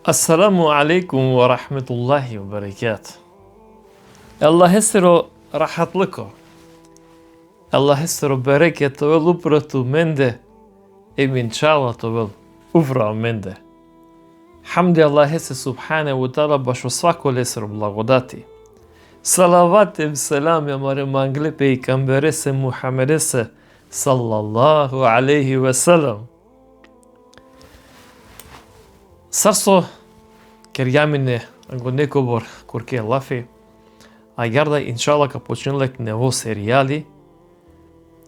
Assalamu alaikum wa rahmetullahi wa barakatuh. Allah hesero rahatlıko. Allah hesero bereket ovel upratu mende. Emin čala ovel ufra mende. Hamdi Allah hese subhanahu wa ta'ala baš svako lesero blagodati. Salavatem selam ya mare mangle peygambere se Muhammede se sallallahu alaihi ve sellem. Sarso kerjamine го некобор курке лафи, а јарда иншалла ка почнелек нево серијали.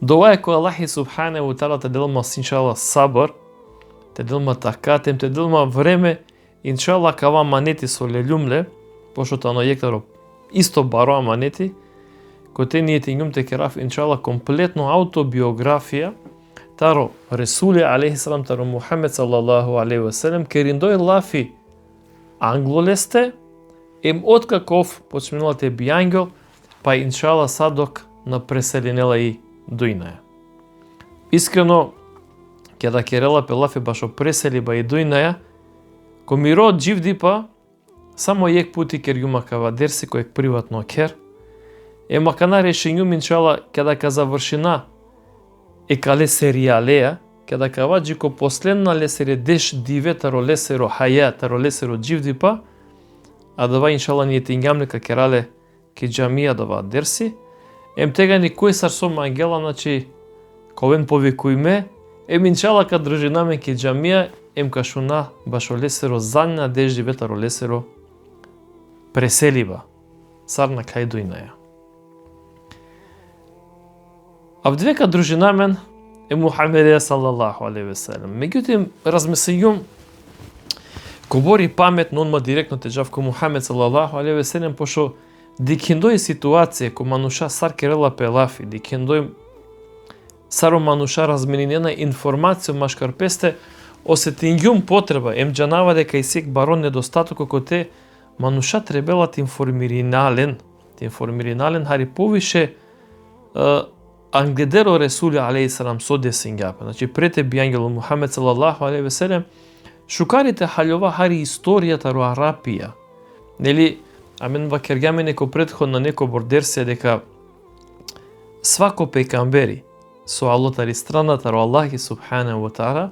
Дова е кој Аллахи субхане ва таала те делма иншалла сабр, те делма такатем, те делма време, иншалла кава манети со лелюмле, пошто тано јектаро исто бароа манети, кој те ние тињум те керав иншалла комплетно автобиографија, таро Ресуле алейхи салам, таро Мухамед салаллаху алейхи ва селем, кериндој лафи англолесте, ем откаков почминалате би ангел, па иншала садок на преселенела и дујнаја. Искрено, кеда керела пелафи башо пресели ба и дујнаја, ко ми род дживди па, само јек пути кер јума кава дерси којек приватно кер, ема кана решенјум иншала кеда ка завршина екале серијалеја, кеда кава джико последна лесере деш диве таро лесеро хаја, таро лесеро дживди па, а дава иншала ние тингамне ка керале ке джамија дава дерси, ем тега ни кој сарсом ангела, значи, ковен повикујме, ем иншала ка држинаме ке джамија, ем кашуна башо лесеро занна деш диве таро лесеро преселиба, сарна кај дујнаја. А вдвека дружинамен е Мухаммеде салаллаху алейхи ве селем. Меѓутоа размислијум ко бори памет, но онма директно те джав ко Мухаммед салаллаху алейхи ве селем, пошо дикендој ситуација ко мануша сар керела пелафи, дикендој саро мануша разменинена информација машкарпесте, осетињум потреба, ем джанава дека и сек барон недостаток кој те мануша требелат информиранален хари повише ангедеро Ресуле алейхи салам со десингапа. Значи прете би ангело Мухамед салаллаху алейхи ве селем, шукарите халјова хари историјата ро Арапија. Нели, амен ва кергаме неко претходна неко бордерсија дека свако пекамбери со алотари страната ро Аллахи субханаху ва таала,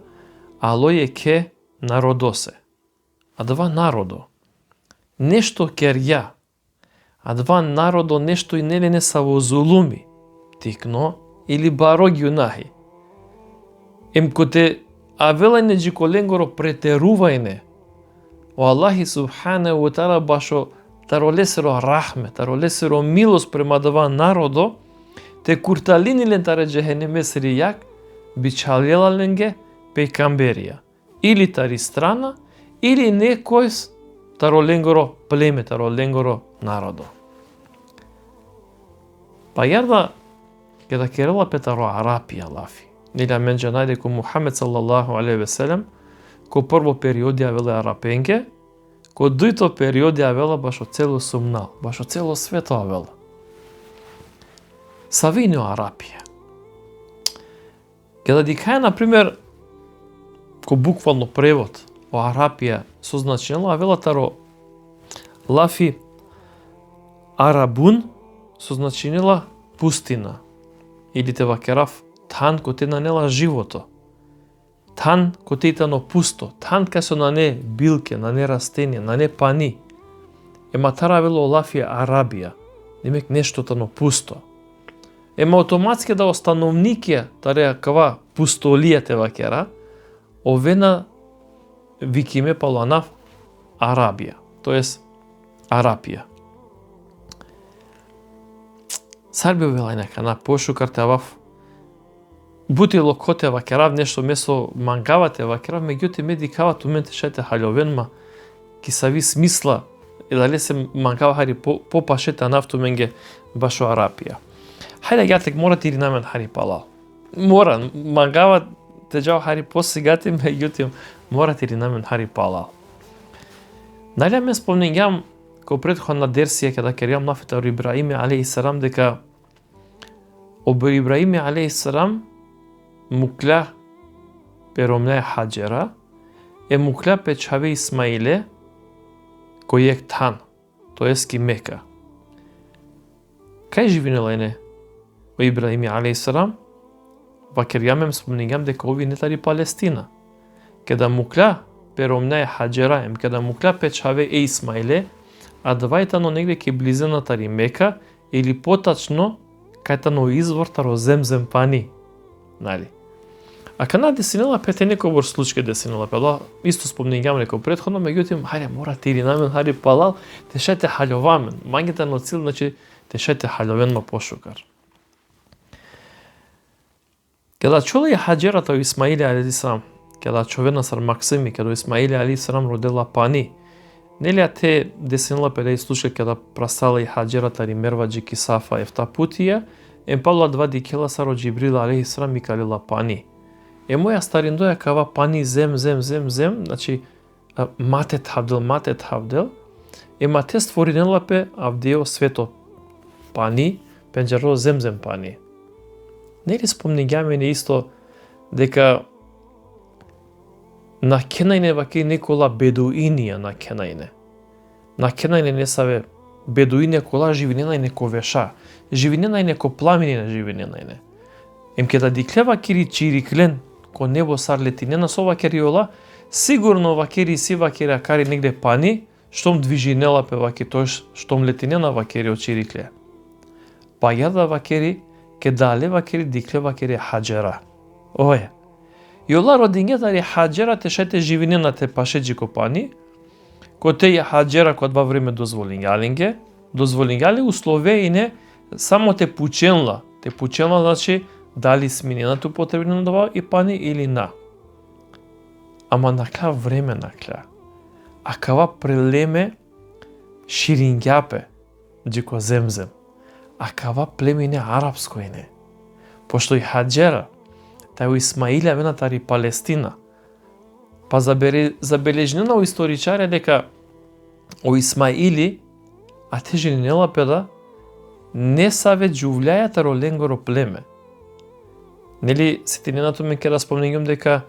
ало е ке народосе. А два народо нешто керја, а два народо нешто и нели не са во зулуми, тикно или баро гјунахи. Ем коте авелајне джиколенгоро претерувајне, о Аллахи субханаху ва таала башо таро лесеро рахме, таро лесеро милост према дава народо, те курталинилен таре джехенеме сријак, бичалелаленге пекамберија. Или тари страна, или некој таро ленгоро племе, таро ленгоро народо. Па јарда, кеда керела петаро Арапија лафи, нели амен джанајде ко Мухамед салаллаху алейхи ве селем, ко прво периоди авеле арапенке, ко дуито периоди авела башо цело сумнал, башо цело свето авела. Савино Арапија. Кеда дикаја, например, ко буквално превод о Арапија со значено авела таро лафи Арабун со значенила пустина, или те вакерав тан ко те нанела живото, тан ко те итано пусто, тан ка со на не билке, на не растенија, на не пани. Ема тара вело лафија Арабија, демек нешто тано пусто. Ема автоматски да остановникија тареа кава пустолија те вакера, овена викиме паланав Арабија, тоест Арапија. Сарби овелај нека на пошукарте авав бутило коте вакерав нешто месо мангавате вакерав, меѓутоа медикават ументе шете халјовенма ки сави смисла и дали се мангава хари попашета нафту менге башо Арапија. Хајде јатек мора тири намен хари палал. Мора мангава те джао хари посигати, меѓутоа мора тири намен хари палал. Најле ме спомнењам ко претходна дерсија кеда керјам нафета Ибраиме алейхи салам дека Ибраиме алейхи салам мукля перомне хаджера, мукля печаве Исмаиле кој е тан, тоест ки Мека. Кај живинела ене? Во Ибраими алейхиссалам, вакер јамем спомнигам дека ови нетари Палестина. Кеда мукля перомне хаджера, кеда мукля печаве Исмаиле, а двајтано негде ке близината Мека или потачно кајтано извор таро земзем пани. Нали? А кана десинела пете некој бор случај десинела пела, исто спомнигам некој претходно, меѓутоа, хајде мора тири намен, хајде палал, тешете халјовамен. Мангите на цил, значи, тешете халјовен ма пошукар. Кеда чула и хаджерата у Исмаиле алейхиссалам, кеда човена сар Максими, кеда Исмаиле алейхиссалам родела пани, нели те десинела пеле и слушка кеда прастала и хаджерата Мерва джики Сафа ефта путија, пала два дикела саро Джибрил алейхиссалам и калила пани. Моја стариндоја кава пани зем, значи матет хавдел, мате створинела пе авдео свето пани, пенџаро зем пани. Нели спомнигаме не исто дека на Кенајне ваке некола бедуинија на Кенајне. На Кенајне не саве бедуине кола живинена и неко веша, живинена и неко пламени на живинена. Кеда диклева кири чириклен, ко небо сар летинена со вакериола, сигурно вакери си вакери кари негде пани, штом движинела пе ваке тој, штом летинена вакери од чирикле. Па јада вакери, кедале вакери дикле вакери хаджера. Оје. Јола родињата ри хаджера те шете живинена те пашеджи копани, ко те ја хаджера код во време дозволингале условеине само те пученла, значи дали сминената употребена дава и пани или на. Ама накла време накла. А кава прелеме ширингјапе, джико земзем. А кава племине арапско ине. Пошто и хаджера, тај Исмаиле вена тари Палестина. Па забележнена у историчаре дека о Исмаили, а те женинела педа, не саве джувлjaјата роленгоро племе. Нели сетиненато ме ке да спомнегам дека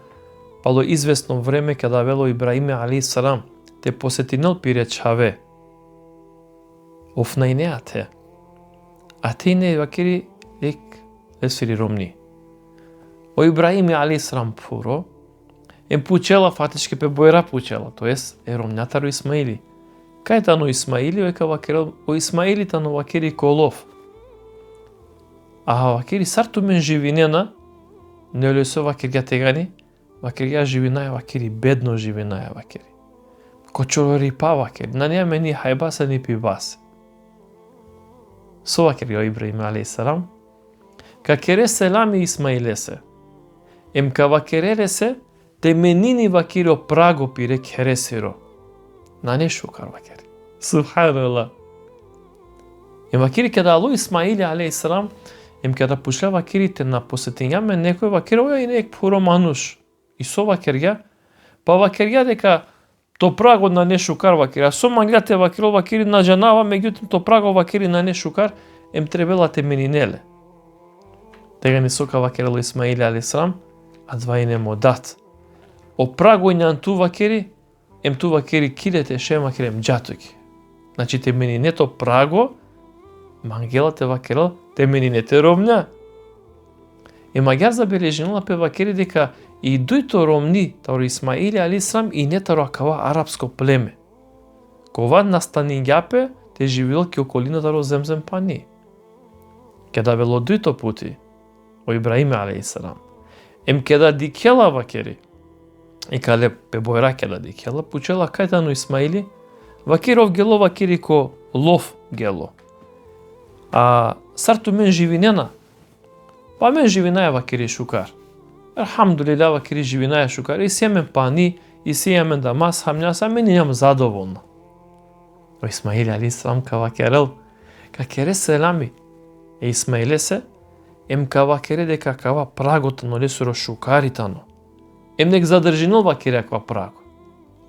пало известно време када вело Ибраиме алейхиссалам те посетинел пиречаве. Офнајнеате. А те не вакери лек лесфери ромни. О Ибраиме алейхиссалам пуро пучела фатишке пе бојра пучела, тоест ромњатаро Исмаили. Кај тано Исмаили века вакерел о Исмаили тано вакери колов. А вакери сарту мен живинена не лесо вакерја тегани, вакерја живинаја вакери бедно живинаја вакери. Кочорори па вакери, на неја мени хајбаса ни пибасе. Со вакери о Ибраим алейхиссалам, ка кере селами Исмаилесе, ка вакерелесе, те менини вакери о праго пире кересиро. На не шукар вакери. Субханаллах. Вакери када алу Исмаиле алейхиссалам, када пушля вакерите на посетињаме некој вакер, оја и нек пуро мануш. И со вакерја, па вакерја дека то праго на не шукар вакери, а со манглјате вакерол вакери на жанава, меѓутоа то праго вакери на не шукар, требела те менинеле. Тега не сока вакерело Исмаиле алейхиссалам, а два и не му дат. О праго и нанту вакери, ту вакери килете ше вакерем джатуки. Значи те менинето праго, мангелате вакерел, те менинете ромња. Магјар забележинала пе вакери дека и дујто ромни, таро Исмаиле алейхиссалам и не таро акава арапско племе. Кова настанињапе те живел ки околина таро земзем пани. Кеда вело дујто пути, о Ибраиме алейхиссалам, кеда дикела вакери, и каде пе бојра кеда дикела, пучела кајтано Исмаили, вакеров гело вакери ко лов гело. А сарту мен живинена, па мен живинаја вакери шукар. Алхамдулилlah вакери живинаја шукар. И сијамен пани, и сијамен да мас хамњаса, мен јам задоволна. О Исмаиле алейхиссалам ка вакерел, ка кере селами. Исмаиле се, ка вакере дека кава прагото но лесуро шукаритано. Нек задржинол вакере кава праго.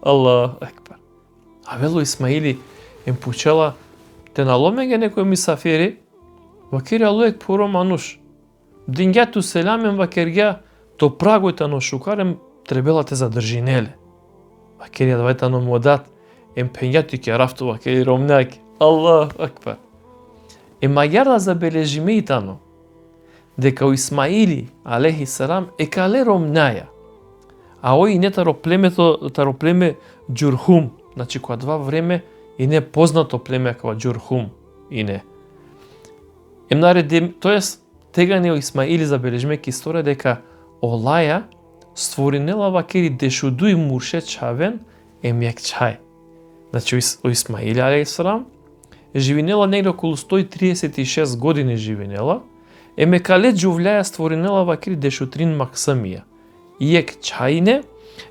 Аллах екбар. А вело Исмаили, пучела те наломеге некој мисафири, вакери алуек пуро мануш. Дингјату селамен вакергја, то прагојта но шукарем требела те задржинеле. Вакери двајта но му дат, пењати ке рафтува ке ромнајке. Аллах акбар. Маѓар да забележиме и тано, дека у Исмаили, алейхи салам, кале ромнаја. А ој не таро племе Џурхум, значи која два време и не познато племе кога Џурхум и не. Наредим, тоест тега не у Исмаили забележиме ке историја дека Олаја створинела вакери дешудуј мурше чавен мјекчај. Значи у Исмаили алейхи салам живинела негде околу 136 години живинела, мекале џувлјаја створинела вакери дешутрин максамија. Иек чајне,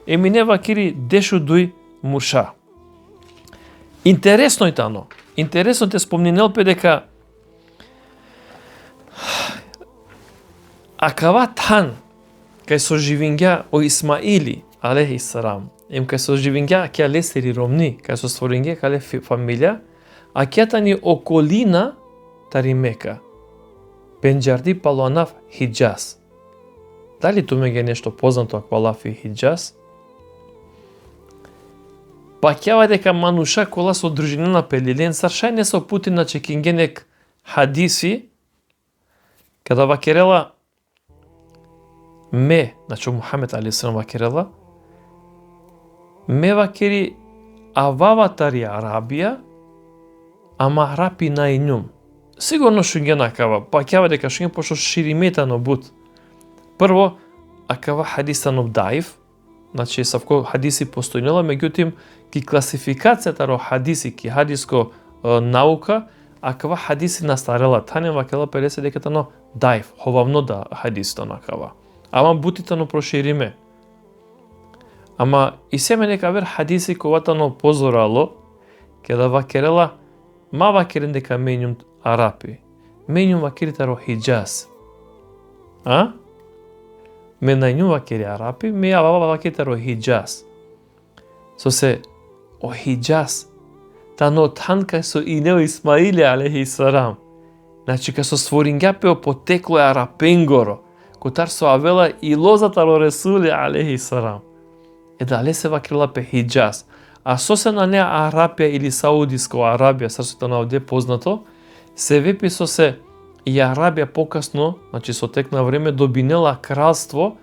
мине вакери дешудуј мурша. Интересно е тано. Интересно те спомнинел пе дека акава тан кај со живинѓа о Исмаили алейхи салам, кај со живинѓа ке лесери ромни, кај со створинѓа кале фамилија, а кјата ни околина тари Мека. Пенџарди палуанав Хиџаз. Дали ту меѓа нешто познато аквалаф и Хиџаз? Па кјава дека мануша кола со дружинена пелилен саршај не со пути на чекингенек хадиси, када вакерела ме, значи Мухамед алейхиссалам вакерела, ме вакери ававатари Арабија, ама рапи најнјум. Сигурно шуѓе накава, па кјава дека шуѓе пошто шириметано бут. Прво, акава хадистанов даиф, значи савко хадиси постојнела, меѓутим, ки класификацијата ро хадиси, ки хадиско наука, акава хадиси настарела, танем вакела 50 дека тано даиф, ховавно да хадисто накава. Ама бутитано прошириме. Ама и семе нека вер хадиси коватано позорало, кеда вакерела, ма вакерен дека менјум арапи, менјум вакерите ро Хиџаз. Ме најнјум вакери арапи, ме авава вакерите ро Хиџаз. Со се, о Хиџаз, тано танка со инео Исмаили алейхи салам. Значи, ка со створинѓа пео потекло е арапенгоро, котар со авела и лозата ро Ресули алейхи салам. Дале се вакрила пе Хиџаз. А со се на неа Арапија или Саудиско Арабија, срцето на овде познато, се вепи со се и Арабија покасно, значи со тек на време, добинела кралство,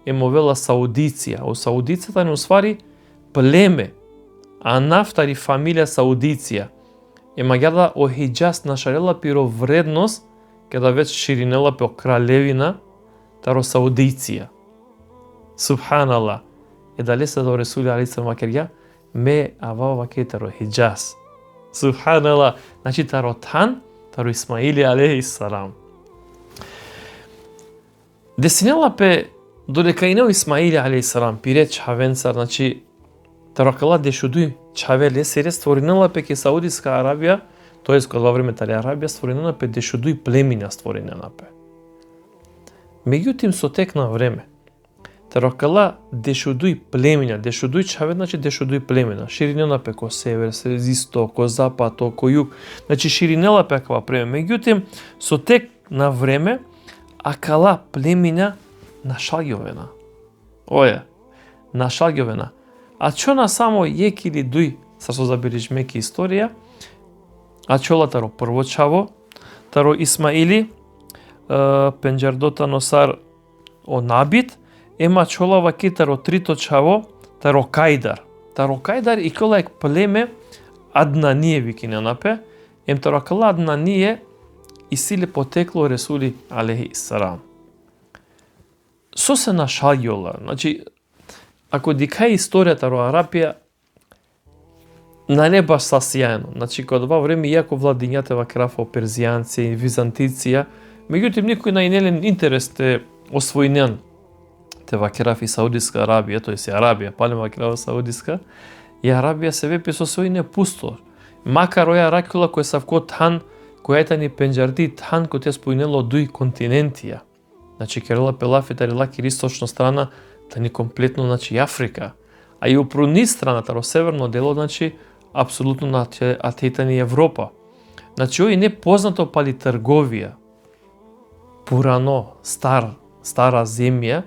емовела Саудиција. У Саудицата не усвари племе, а нафтари фамилија Саудиција. Маѓарда о Хиџаз нашарела пиро вредност, када веќе ширинела пе кралевина, таро Саудиција. Субханаллах. Дале се до Ресули алейхиссалам вакерја, ме авава вакерите ро Хиџаз. Субханаллах. Значи таро тан, таро Исмаили алейхиссалам. Десинела пе додека инео Исмаили алейхиссалам пире чавенцар, значи таро кала дешудуј чавеле сере створинела пе ке Саудиска Арабија, тоест кога во време тари Арабија створинена пе дешудуј племиња створинена пе. Меѓутим со тек на време, тарокала дешудуј племиња, дешудуј чаве, значи дешудуј племена, ширинела пе ко север, исток, ко запад, ко југ, значи ширинела пе кава племе. Меѓутим, со тек на време, акала племиња нашалјовена. Оја, нашалјовена. А чо на само јек или дуј, са со забележиме ки историја, а чола таро прво чаво, таро Исмаили, пенџардота носар онабит, ема чола вакитаро трито чаво, таро Кајдар. Таро Кајдар и кола ек племе Аднание викине напе, таро кала Аднание и силе потекло Ресули алейхи салам. Со се нашаѓола, значи, ако дикај историјата ро Арапија, на не баш сасијано. Значи, кога во време, иако владињата вакрафо перзијанци, византиција, меѓутим, никој најнелен интерес те освојнен те вакраф и Саудиска Арабија, тоест и Арабија, пале вакраф Саудиска, и Арабија се вепи со својне пусто. Макар оја ракула кој савко тан, која ни пенџарди тан кој те спојнело дуј континентија. Значи, керела пелафи тарила кир источна страна, тани комплетно, значи, Африка. А и упруни страната, ро северно дело, значи, апсолутно на атејтани Европа. Значи, ој не познато пали трговија. Пурано, стара земја,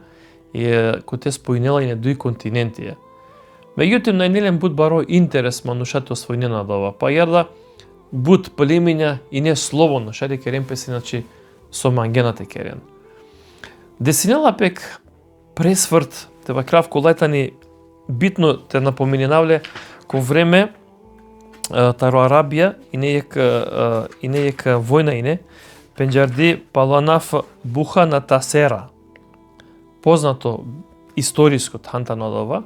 кој те спојнела и на дуј континентија. Меѓутоа, најнелен буд баро интерес манушате освојнена дова, па јарда буд племиња и не слободно, шари керен песи, значи, со мангената керен. Десинела пек пресврт, тева кравко летани, битно те напоминавле ко време таро Арабија и нејек војна ине, пенџарди паланаф буха на Тасера. Познато историско хантанодова,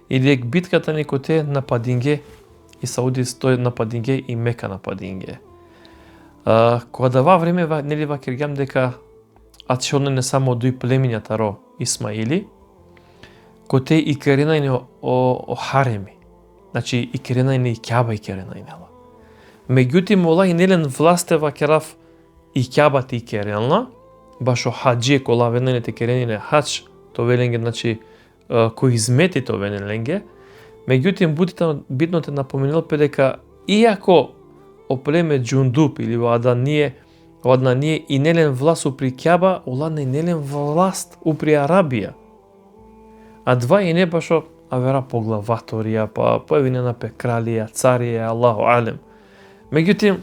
или ек битката ни коте нападинге и Сауди стои нападинге и Мека нападинге. Кога дава време, нели вакиргам дека ачоне не само дуи племиња таро Исмаили, коте и керенајне о хареми. Значи и керенајне и Кјаба и керенајнела. Меѓутим, ола и нелен властева керав и Кјабата и керелна, баш о хаджие кола венените керенине хадж, то веленге, значи, кој измети то венеленге. Меѓутим, битно те напоменал дека иако о племе Џундуб или во Аднание и нелен власт упри Кјаба, ола не нелен власт упри Арабија. А два и не башо авера поглаваторија, па појавина пе кралија, царија, Аллаху алем. Меѓутим,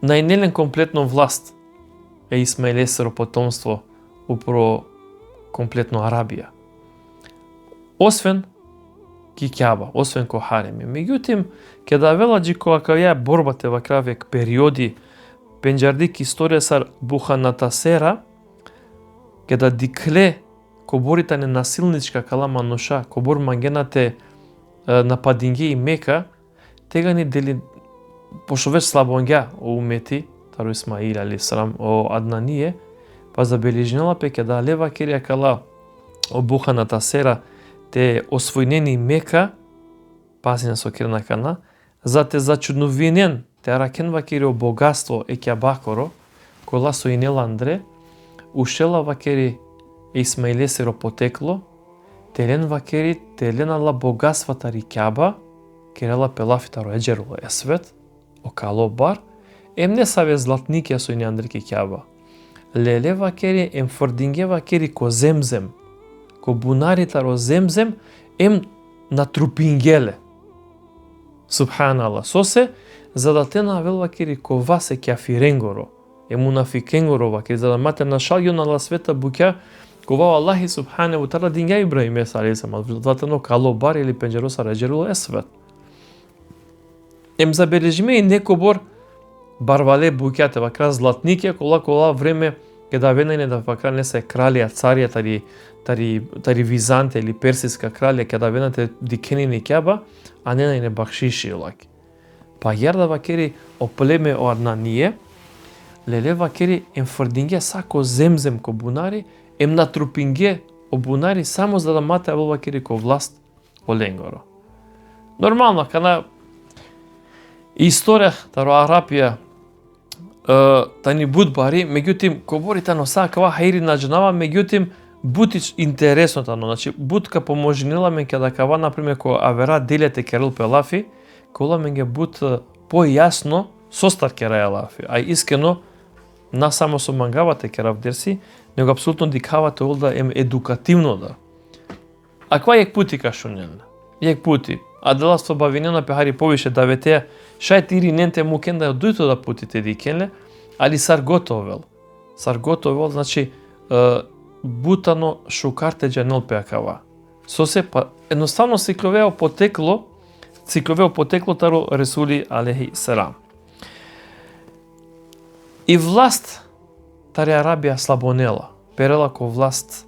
најнелен комплетно власт е Исмаилесеро потомство упро комплетно Арабија. Освен ки Кјаба, освен ко хареми. Меѓутим, ке да веладжи кога ја борбате во кравек периоди, пенџардик историја сар Буханатасера, ке да дикле коборита ненасилничка калама ноша, кобор мангенате нападинге и Мека, тега ни дели пошто веќе слабоња умети, таро Исмаил али срам о Аднание, па забележнела пеќе да лева керија кала о Буханатасера те освојнени Мека, пазина со керна кана, за те зачудновинен те ракенва кери о богатство Екјабакоро, кола со инела Андре, ушела вакери Исмаилесеро потекло, телен вакери, теленала богатствата Рикјаба, керела пелафитаро еджеруло есвет, окало бар, не саве златникја со ине Андрики Кјаба. Леле вакери, фординге вакери ко земзем, ко бунаритаро земзем, натрупингеле. Субханалла, сосе, за да те навел вакери ко васе кјафиренгоро, мунафикенгоро вакери, за да мате на шалју на света буќа, кова Аллахи субханеву тала динга Ибраим алейхиссалам, затоа кало бар или пенџеро са реџеруло есвет. Забележиме и некобор барвале буќате вакра златникја, кола време ке да венене да вакра не се кралија, царија, тари Византе или персиска кралија, ке да венете дикенини Кјаба, а не најне бакшиши лаки. Па јарда вакери о племе о Аднание, леле вакери фрдинге сако земзем ко бунари, натрупинге о бунари само за да мате во вакери ко власт о ленгоро. Нормално, кана историја таро Арабија тани буд бари, меѓутим, кобори тано сакава хајри наџнава, меѓутим, бутич интересно тано, значи, бутка поможнила мен ке да кава, например, ко авера делете керел пелафи, кола мен ге бут појасно состар кера лафи, а искрено, на само со мангавате керав дерси, него апсолутно дикавате олда едукативно да. А ква јек пути кашунен? Јек пути. А деластво бавинена пехари повише да вете, шајт ири ненте мукен да дуито да путите дикенле, али сар готовел. Сар готовел, значи, бутано шукарте джанел пеакава. Сосе, па, едноставно цикловео потекло таро Ресули алейхи селам. И власт таре Арабија слабонела, перела ко власт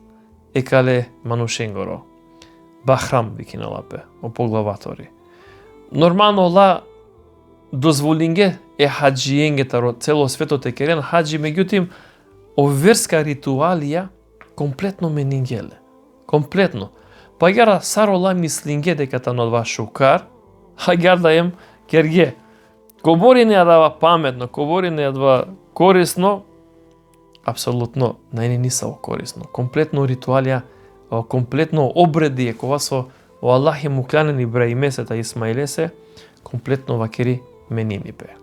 екале манушенгоро. Бахрам викиналапе, о поглаватори. Нормално ла дозволинге хаджиенге таро цело светот керен хаджи, меѓутим, о верска ритуалија комплетно менингеле. Комплетно. Па јара сарола мислинге дека тано два шукар, а јарда керге. Кобори не јадава паметно, кобори не јадава корисно, апсолутно најне ниса корисно. Комплетно ритуалија, комплетно обреди кога со Аллах му кланени Ибраимесета Исмаилесе, комплетно вакери менини бе.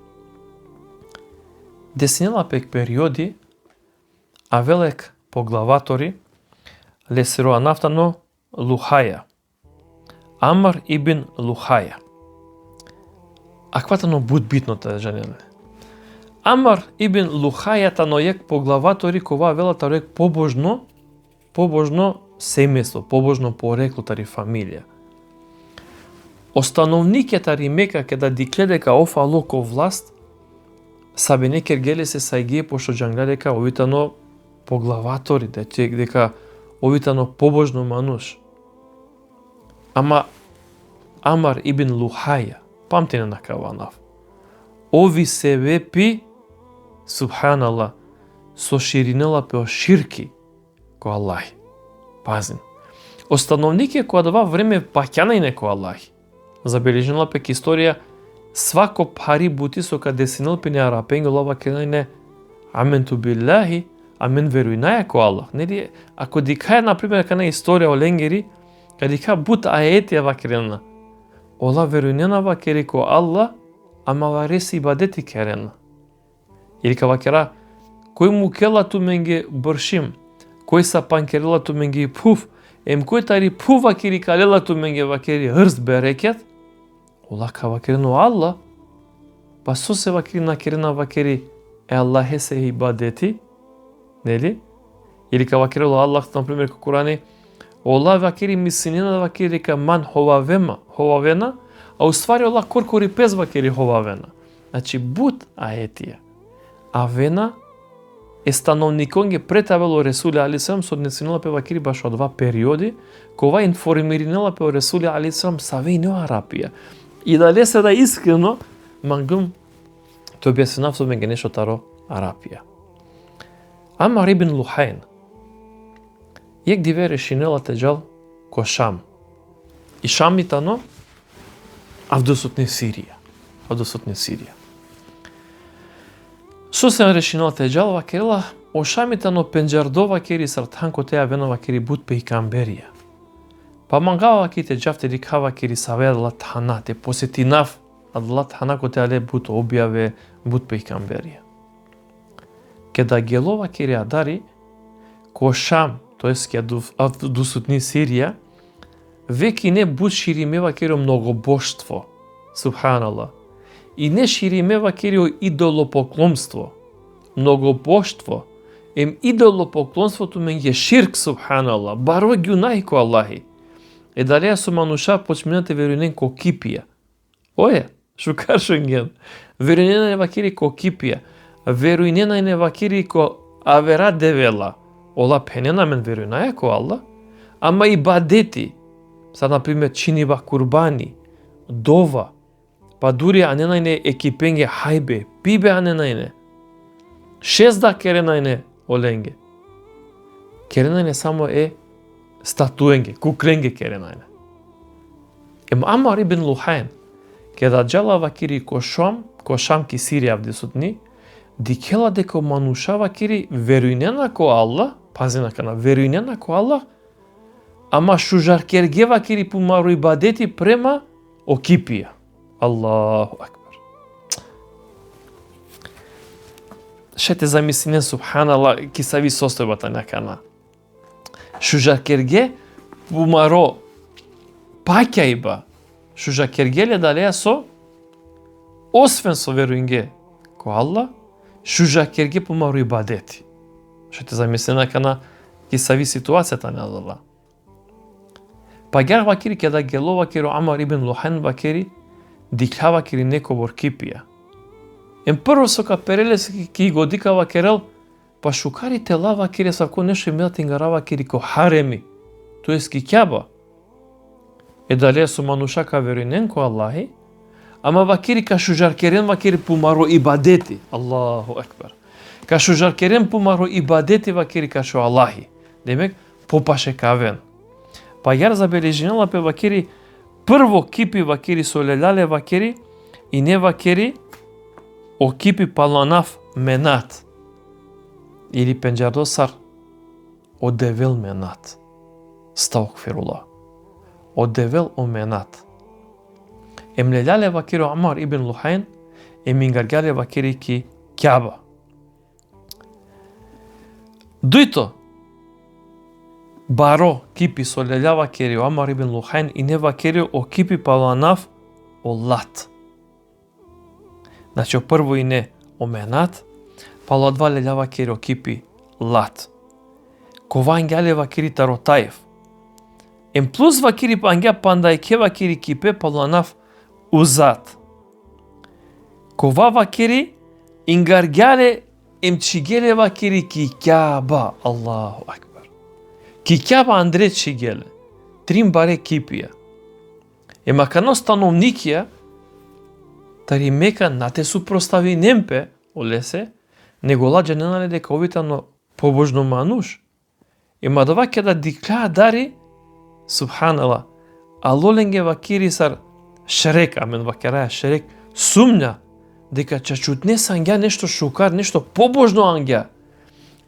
Десинела пек периоди, а велек поглаватори, лесироа нафтано Лухаја, Амар ибн Лухаја. Акватано буд битното е женене. Амар ибн Лухаја танојек поглаватори кова велатарек побожно семејство, побожно пореклотари фамилија. Остановникетари Мека кеда дикле дека офа локо власт, сабе некер геле се сајге пошто джангле дека овитано поглаватори, дека овитано побожно мануш. Ама Амар ибн Лухаја, памтене на каванав, ови се вепи, субханалла, со ширинела пео ширки, ко Аллахи. Пазин. Остановник е која дава време паќанајне ко Аллахи. Забележена пек историја, свако пари бути со каде синел пене арапен голова кенајне аменту биллахи, амен верујнаја ко Аллах. Нели, ако дикаја, например, кана историја о ленгери, каде дика бут аетија вакерена, ола верујнена вакери ко Аллах, ама вареси ибадети керена. Или ка вакера, кој му кела ту менге бршим, кој са панкерела ту менге пуф, кој тари пуф вакери калела ту менге вакери хрст берекет, ола ка вакерено Аллах, па со се вакери накерена вакери Аллахе се ибадети, нели? Или ка вакерело Аллах, например, ко Курани, ола вакери мисинена вакери дека ман ховавена, а уствари Аллах коркори пез вакери ховавена. Значи, бут аетија. А вена е становникон ги претавело Ресули алейхиссалам со однесенела пе вакери баш од два периоди, кога информиринела пе Ресули алейхиссалам саве и не арапија. И дали се да искрено, мангум, тој објаснав со менге нешто таро арапија. Амар ибн Лухајн, јек диве решинела теџал ко Шам. И Шамитано, авдосутне Сирија. Со се решинела теџал вакерела, о Шамитано пенџардо вакери сартан ко теја вено вакери бут пейкамберија. Па мангава вакери теџав те дика вакери саве адлат хана, те посетинав адлат хана ко теја ле бут објаве бут пейкамберија. Кеда гело вакери адари, ко Шам, тоест ке авдосутни Сирија, веки не бут шириме вакери многобоштво, субханаллах. И не шириме вакери идолопоклонство. Многобоштво. Идолопоклонството мен е ширк, субханаллах. Баро гюнај ко Аллахи. Далеја со мануша почминате верујнен ко кипија. Оје, шукаршенген. Верујнена е вакери ко кипија. Верујнена е вакери ко авера девела. Ола пенена мен верујнаја ко Аллах. Ама и бадети. Сад, например, чинива курбани, дова, па дури аненајне екипенге хајбе, пибе аненајне. Шезда керенајне оленге. Керенајне само е статуенге, кукренге керенајне. Амар ибн Лухајн, кеда джала вакири ко Шам ки Сирија авдесутни, дикела дека мануша вакири верујнена ко Аллах, пазина кана, верујнена ко Аллах, ама шужаркерге вакири пумару ибадети према окипија. Аллаху акбар. Шете замислине, субханаллах, ки са ви состојбата некана. Шужаркерге пумаро паќајба. Шужаркергеле далеја со, освен со верујнге ко Аллах, шужаркерге пумару ибадети. Шете замислине некана, ки са ви ситуацијата надала. Па гер вакири кеда гело вакири Амар ибн Лухајн вакири, дикла вакири неко вор кипија. Прво со капереле ки го дика вакерел, па шукари тела вакири сако нешто имела тенгара вакири ко хареми, тоест ки кјаба. Далеја со мануша ка верујнен ко Аллахи, ама вакири ка шужаркерен вакири пумаро ибадети. Аллаху акбар. Ка шужаркерен пумаро ибадети вакири ка шо Аллахи. Демек, попаше кавен. Па јар забележинала пе вакири, прво кипи вакири со лелале вакири и не вакири о кипи паланав менат. Или пенџардосар о девел менат. Стаугфирула. О девел о менат. Лелале вакири Амар ибн Лухајн, мингаргале вакири ки кјаба. Дуито, баро кипи со лелја вакери Амар ибн Лухайн и не вакери о кипи паланав о Лат. Значи, прво и не о Менат, пало два лелја вакери о кипи Лат. Кова ангеле вакери Таротаев. Ем плюс вакери ангя пандайке вакери кипе паланав Узат. Кова вакери ингаргяле емчигеле вакери кикяба. Аллаху акбар. Кикяба Андре чигеле. Трим баре кипија. Ема кано становникија, тари мека на те супростави немпе, олесе, него ладже не нале дека овитано побожно мануш. Ема да ваке да диклаа дари, субханала, алоленге вакири сар шерек, амен вакераја шерек, сумња, дека чачутне сангја нешто шукар, нешто побожно ангја.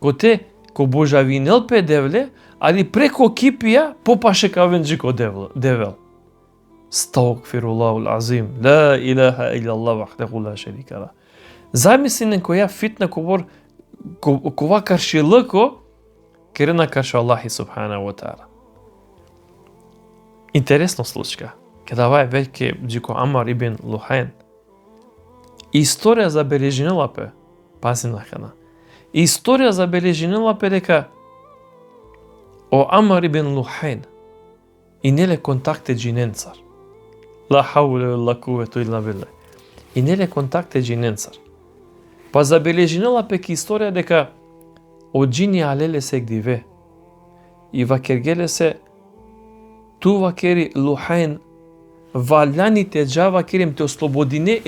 Коте, ко божавинел пе девле, али преко кипија попаше кавенджико девел. Стагфируллахул азим. Ла илаха илlallah вахдеху ла шерика ла. Замисли некоја фитна кова каршилыко, керена карши Аллахи субханаху ва таала. Интересно случка. Када вај веќе джико Амар ибн Лухайн, историја забележинела пе, пази на хана. Историја забележинела пе дека о Амар ибн Лухайн и неле контакте джиненцар. Ла хауле ла куввету илла билла. И неле контакте джиненцар. Па забележинела пе ки историја дека о джини алеле се гдиве. И вакергеле се ту вакери Лухайн валяните джава керим те ослободине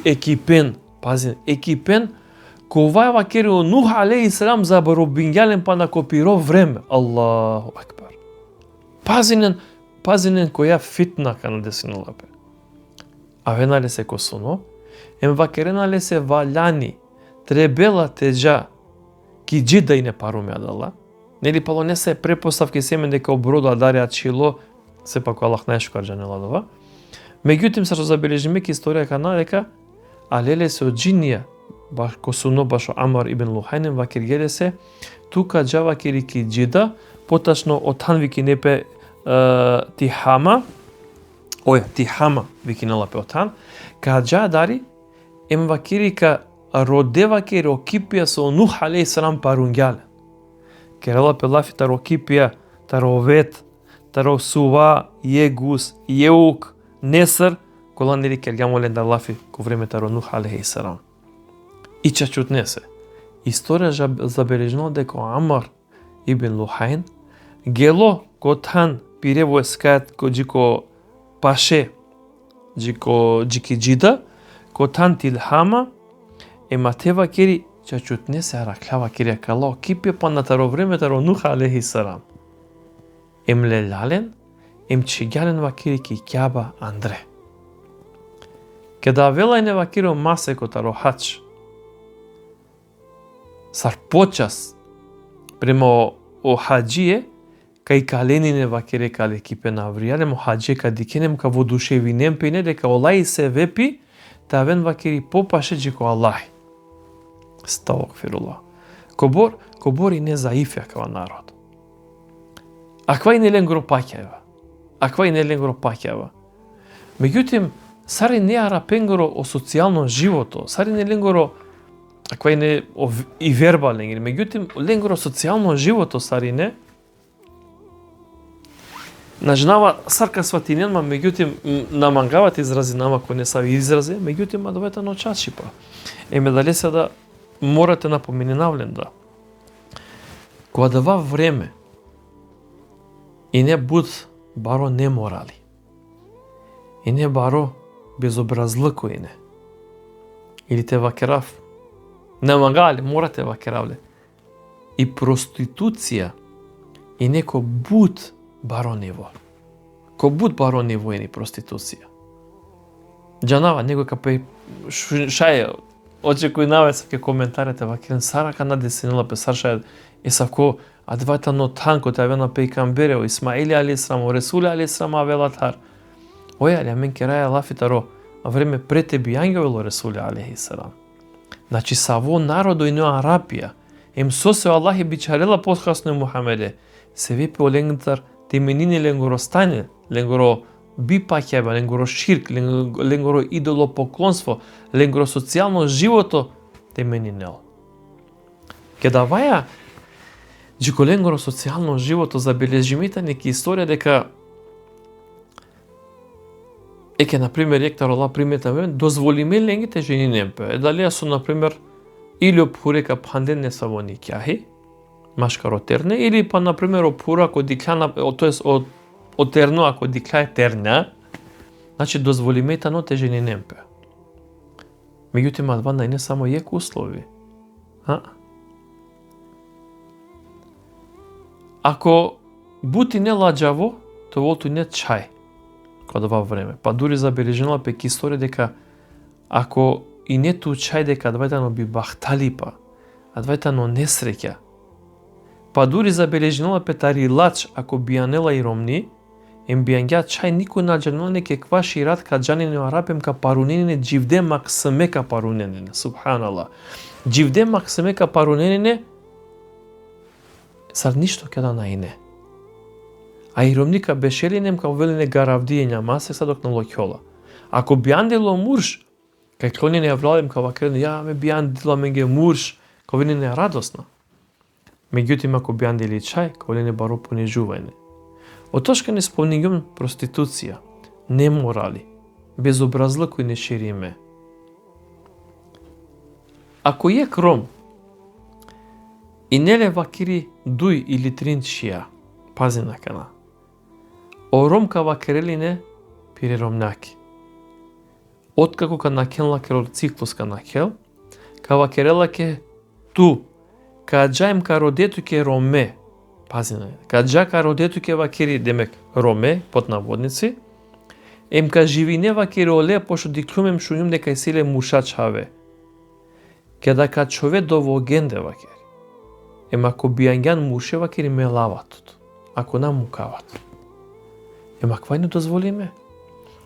екипен. Пази, екипен кова вакери о Нух алейхи селам за баробингјален па на копиро време. Аллаху акбар. Пазинен која фитна кана десинала пе. А венале се косуно, ем вакеренале се валяни, требела теджа, ки джида и не паруме адала. Нели пало не се препоставки семен дека оброда дарија чило, сепак Аллах најшо карджа не ладова. Меѓутим се забележиме ки историја кана дека алеле се од джинија, баш косуно башо Амар ибн Лухайн вакергеле се, тука джава кери ки джида, потачно од танвики непе Тихама викинала пе отан, каджа дари ем вакири ка родева кери окипија со Нух алейхи салам парунгјале. Керала пе лафи таро кипија, таро вет, таро сува, Јегус, Јеук, Неср, кола нели кергамолен да лафи ко време таро Нух алейхи салам. И чачутне се. Историја забележено дека Амар ибн Лухайн гело котан пирево ескајат ко джико паше, джики джида, котан тилхама, ема тева кери чачутне се араклава кери кало кипе па на таро време таро Нух алейхи салам. Ем лелален, ем чигјален вакери ки кјаба Андре. Кеда велајне вакиро масе ко таро хач, сар почас према о хаджие, кај каленине вакере кале кипе на вријале мо хаджие ка дикенем ка водушевинем пене дека олај се вепи, та вен вакери попаше джико Аллах. Стагфируллах. Кобор и не заифја кава народ. Аква и не ленгро паќаева. Меѓутим, сари не арапенгоро о социјално живото, сари не ленгоро аква и не и вербален, меѓутим ленгоро социјално живото сари не. Нажнава сарка сватинен, ма меѓутим намангават изрази нама кои не са изрази, меѓутим адовета ночачи па. Еме дали се да морате напоменавлен да. Кога дава време и не буд баро не морали. И не баро безобразлыко и не. Или те вакерав. Намангали, морате вакеравле. И проституција и неко буд баро ниво. Ко буд баро ниво и проституција. Джанава, него капе шаје, очекуј навеса ке коментарите вакирен, сарака на десенила пе саршаје, и савко, адвајта но танко те авена пейкамберео, Исмаили алейхиссалам, Ресули алейхиссалам авелатар. Оја, али амен кераја лафитаро, а време прете би ангело Ресули алейхиссалам. Значи, саво народо и не Арапија, им сосе Аллахи бичарела подхасно Мухамеде, се вепе оленгтар те менини ленгоростане, ленгоро бипаќеба, ленгоро ширк, ленгоро идолопоклонство, ленгоро социјално живото те менинел. Ке даваја джико ленгоро социјално живото забележимите неки историја дека еке, например, ектар Аллах приметаме, дозволиме ленгите жени немпе. Дали со, например, или опурека панден не са во никјахи, машкаро терне, или па, например, опура ако диклана, тоест од терно, ако дикла е терна, значи дозволиме тано те жени немпе. Меѓутоа, адвана не само јек услови. Ако бути не ладжаво, то волту не чај кога ова време. Па дури забележила пек историја дека ако и не ту чај дека двајтано би бахталипа, а двајтано несреќа. Па дури забележила петари лач ако бијанела и ромни, ем бијангја чај никој наџанел неке кваши рад ка джанине арапем ка паруненине дживде максаме ка паруненине. Субханалlah. Дживде максаме ка паруненине сар ништо ке да наине. А и ромника бешелинем ка велине гаравдијења масе садок на локјола. Ако бијандело мурш, кај клонине авралем ка вакрене, ја ме бијандела менге мурш, ка велине радосна. Меѓутоа ако бијандели чај, ка велине баро понижување. Отошка не спомнигам проституција, неморали, безобразлук кој не шириме. Ако е ром и неле вакири дуј или трин шија, пази на кана. О ром ка вакерелине пире ромнаки. Откако ка накелла керол циклус ка накел, ка вакерела ке ту, ка джајм ка родету ке роме, пази на ка джа ка родету ке вакери демек роме, под наводници, ем ка живине вакери оле, пошто диклумем шунјум дека е силе муша чаве. Ке да ка чове довогенде вакери. Ем ако бијангјан муше вакери ме лаватот, ако нам мукават. Ем аква не дозволиме.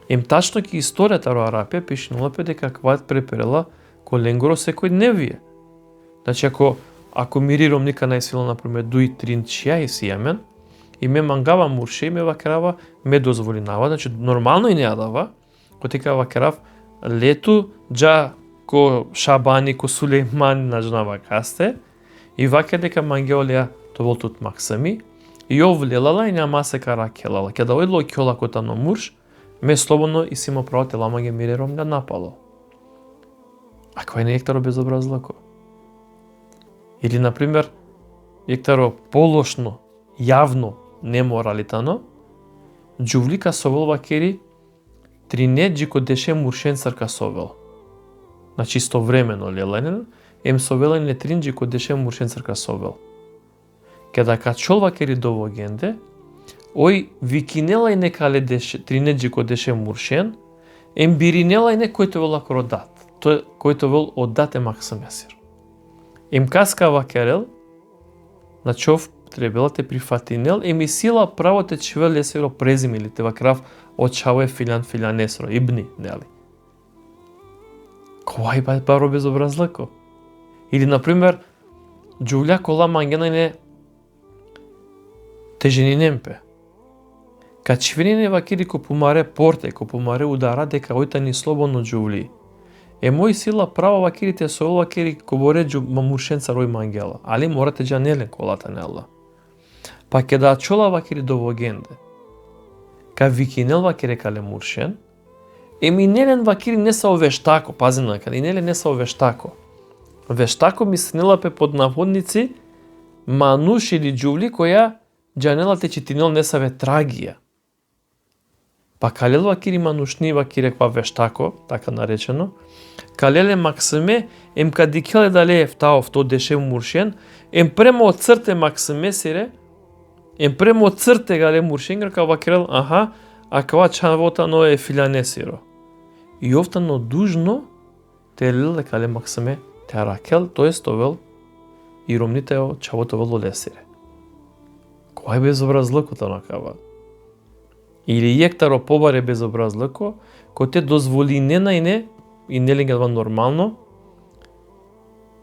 Ем тачно ки историјата ро Арапија пишнула пе дека квајт преперела ко ленгоро секој дневие. Значи ако мири ромника најсвила, например, дуј трин чија и сијамен, и ме мангава мурше и ме вакерава, ме дозволинава, значи нормално и не јадава, ко тека вакерав лету, джа ко Шабани, ко Сулеймани наджнава касте, и ваке дека мангеолија то волтут максами, и овлелала и нема се каракелала. Ке да ојдло кјола котано мурш, ме слободно и си му право телама ге мире ром да напало. А кај не ектаро безобразлако? Или, например, ектаро полошно, јавно, неморалитано, джувлика совел вакери, трине джико деше муршен црка совел. Значи истовремено леланен, ем совелање трин джико деше муршен црка совел. Кеда качол вакери довогенде, ој викинела и некале деше, трине джико деше муршен, ем биринела и некојто вел ако родат. Тој којто вел оддат е максамесир. Ем каска вакерел, на чов требела те прифатинел, еми сила право те чевел лесеро презим или те вакрав очаве филянесро, ибни, нели? Кој ба баро безобразлако? Или, например, джувля кола мангенајне те жени немпе. Качвинине вакири ко помаре порте, ко помаре удара дека ојта ни слободно джувли. Е мој сила право вакирите со вакири ко боре мамуршенца рој мангела, али морате джанелен колата нела. Па ке да чола вакири довогенде. Ка викинел вакире кале муршен, еми нелен вакири не са овештако, пази на каде, нелен не са овештако. Вештако ми снила пе под наводници мануш или джувли која джанела те читинел не са ве трагија. Па калел вакири манушни вакире ква вештако, така наречено, калеле максиме, ем кадикеле дале ефтаов то деше муршен, ем премо од црте максиме сире, ем премо од црте гале муршен, ка вакирел, аха, а кава чавота но е филянесиро. И офтано дужно, те леле кале максиме, те ракел, тој стовел, и ромните чавота вело лесире. Кој безобразлукото накава? Или јектаро побаре безобразлуко, кој те дозволи не најне, и не лега нормално,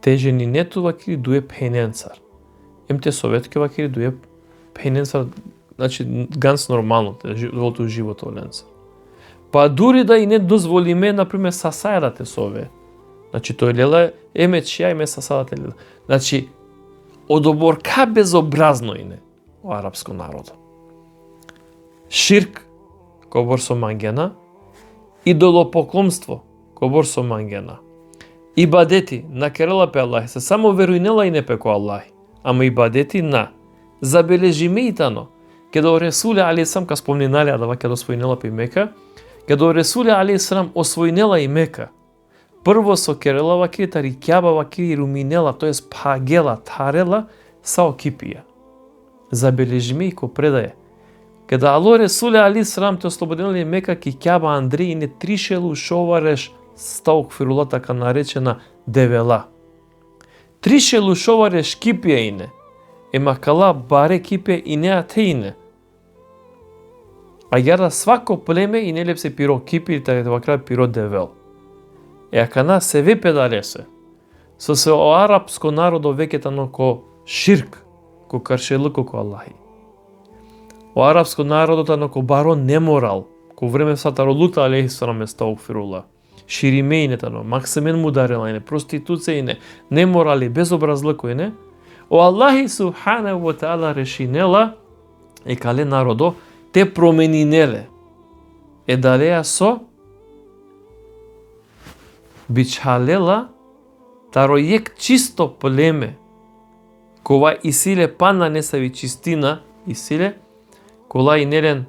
те жени нету вакири дуе пененцар. Ем те советки вакири дуе пененса, значи ганс нормално, животот живото ленса. Па дури да и не дозволиме, например, сасајдате со ове. Значи тој лела еме чија име сасајдате лела. Значи одоборка безобразно ине во арапско народо. Ширк кобор со мангена, идолопоклонство кобор со мангена. Ибадети на керела пе Аллах, се само верујнела и не пеко Аллах, ама ибадети на забележимејтано, кедо Ресуле алейхиссалам ка спомнинали адава кедо освојнела пе Мека, кедо Ресуле алейхиссалам освојнела и Мека, прво со керела вакири, тари кјаба вакири руминела, тоест пагела, тарела, са окипија. Забележимеј ко предае. Када Ало Ресуле алейхиссалам те ослободенали Мека ки кјаба Андреј и не тришелу шовареш стаукфирула, така наречена девела. Тришелу шовареш кипија ине. Ема кала баре кипе и не атеине. А јарда свако племе и не лепсе пиро кипи, така вакрај пиро девел. Акана се ве педалесе. Со се о арапско народо веќетано ко ширк, ко каршелуко ко Аллахи. О арапско народото на ко баро неморал, ко време сатаро Лута алейхиссалам естагфирула. Ширимејнетано, максимен мударелајне, проституцијне, неморали, безобразлыкојне. О Аллахи субханаху ва таала решинела и кале народо те променинеле. Далеа со бичалела таројек чисто племе, кова исиле пана несави чистина, исиле, кола и нелен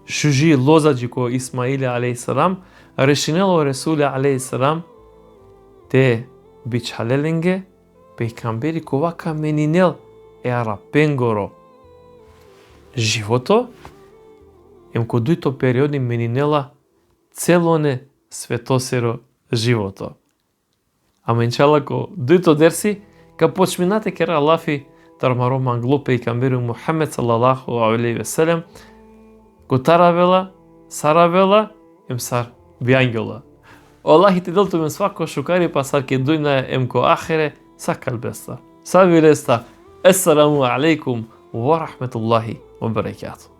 шужи лозаджи ко Исмаиле алейхиссалам, решинело Ресуле алейхиссалам, те бичалеленге, пејкамбери кова каменинел арапенгоро. Живото, ем ко дуито периоди менинела целоне светосеро живото. Ама иншалла ко дуито дерси, ка почминате кера лафи тармаро мангло пејкамбери Мухаммед салалаху алейхи ве селем, ко таравела, саравела, ем сар биангела. Аллахи ти делту мен свако шукари пасар ке дујна ем ко ахере, сакал беста. Савилеста. Ассаламу алейкум ва рахметуллахи ва баракату.